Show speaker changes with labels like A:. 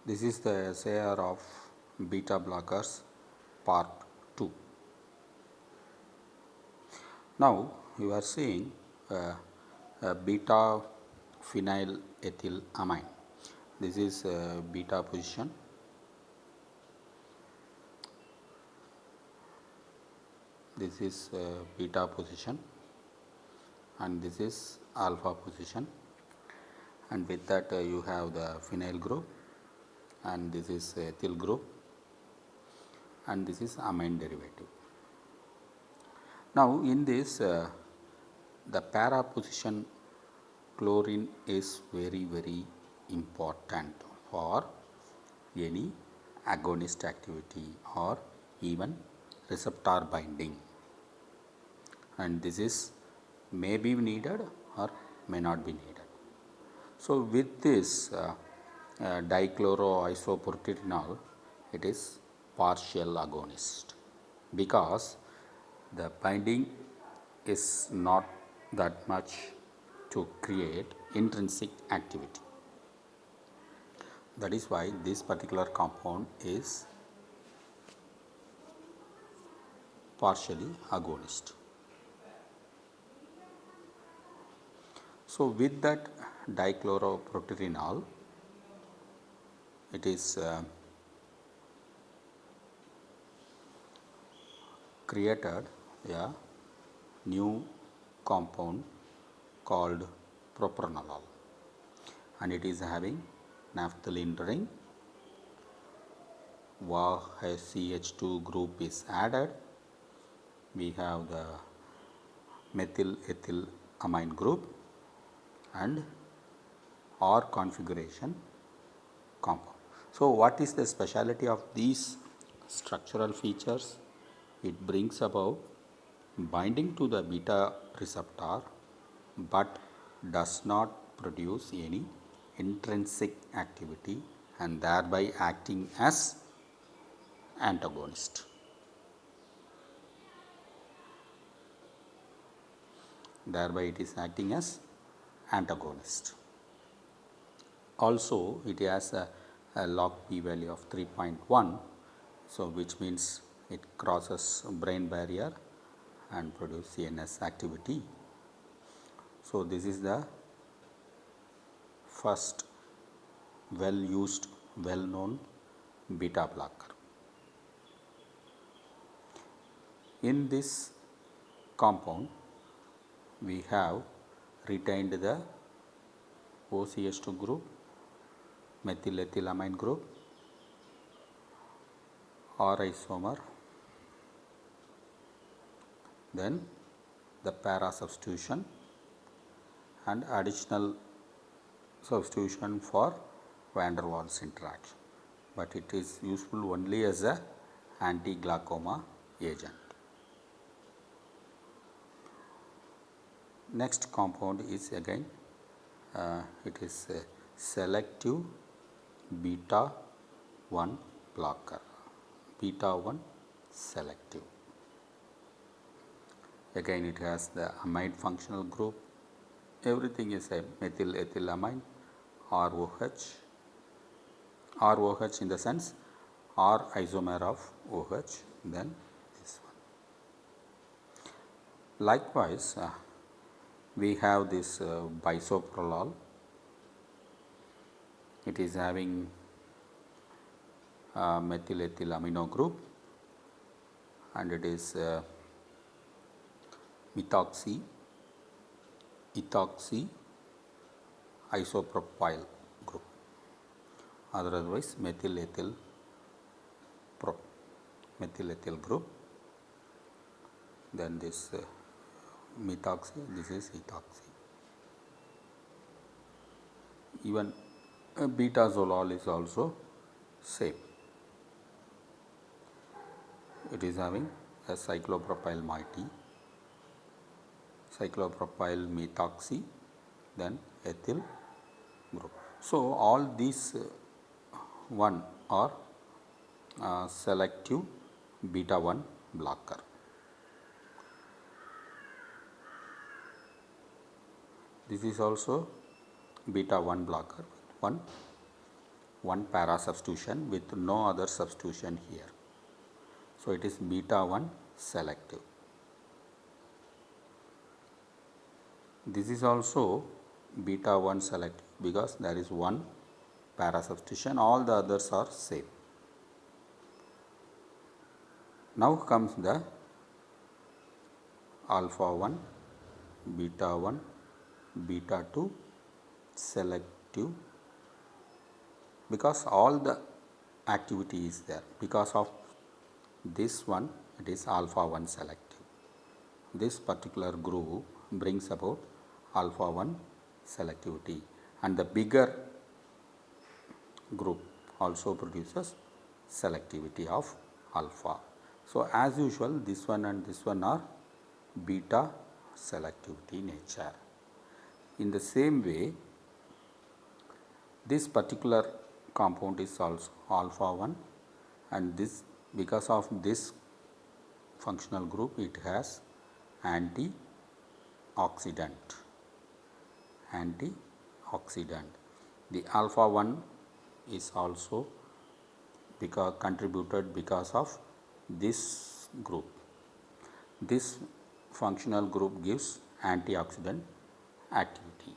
A: This is the SAR of beta blockers part 2. Now you are seeing beta phenylethylamine. This is beta position. This is beta position and this is alpha position, and with that you have the phenyl group, and this is ethyl group, and this is amine derivative. Now in this the para position chlorine is very important for any agonist activity or even receptor binding, and this is may be needed or may not be needed. So with this dichloroisoproterenol, it is partial agonist because the binding is not that much to create intrinsic activity. That is why this particular compound is partially agonist. So with that dichloroproterenol, it is created a new compound called propranolol, and it is having naphthalene ring. CH2 group is added. We have the methyl ethyl amine group and R configuration compound. So what is the speciality of these structural features? It brings about binding to the beta receptor but does not produce any intrinsic activity and thereby acting as antagonist. Thereby it is acting as antagonist. Also it has a log p value of 3.1, so which means it crosses brain barrier and produce CNS activity. So this is the first well used, well known beta blocker. In this compound we have retained the OCH2 group, methyl ethylamine group, R isomer, then the para substitution and additional substitution for van der Waals interaction, but it is useful only as a anti-glaucoma agent. Next compound is again it is a selective beta 1 blocker, beta 1 selective. Again it has the amide functional group, everything is a methyl ethylamine, ROH in the sense R isomer of OH, then this one. Likewise we have this bisoprolol. It is having methyl ethyl amino group and it is methoxy ethoxy isopropyl group, otherwise methyl ethyl group, then this methoxy, this is ethoxy. Even betazolol is also same. It is having a cyclopropyl moiety, cyclopropyl methoxy, then ethyl group. So all these one are selective beta 1 blocker. This is also beta 1 blocker, one one para substitution with no other substitution here. So it is beta 1 selective. This is also beta 1 selective because there is one para substitution, all the others are same. Now comes the alpha 1, beta 1, beta 2 selective, because all the activity is there. Because of this one, it is alpha 1 selective. This particular group brings about alpha 1 selectivity, and the bigger group also produces selectivity of alpha. So as usual, this one and this one are beta selectivity nature. In the same way, this particular compound is also alpha 1, and this, because of this functional group, it has antioxidant. The alpha 1 is also contributed because of this group. This functional group gives antioxidant activity.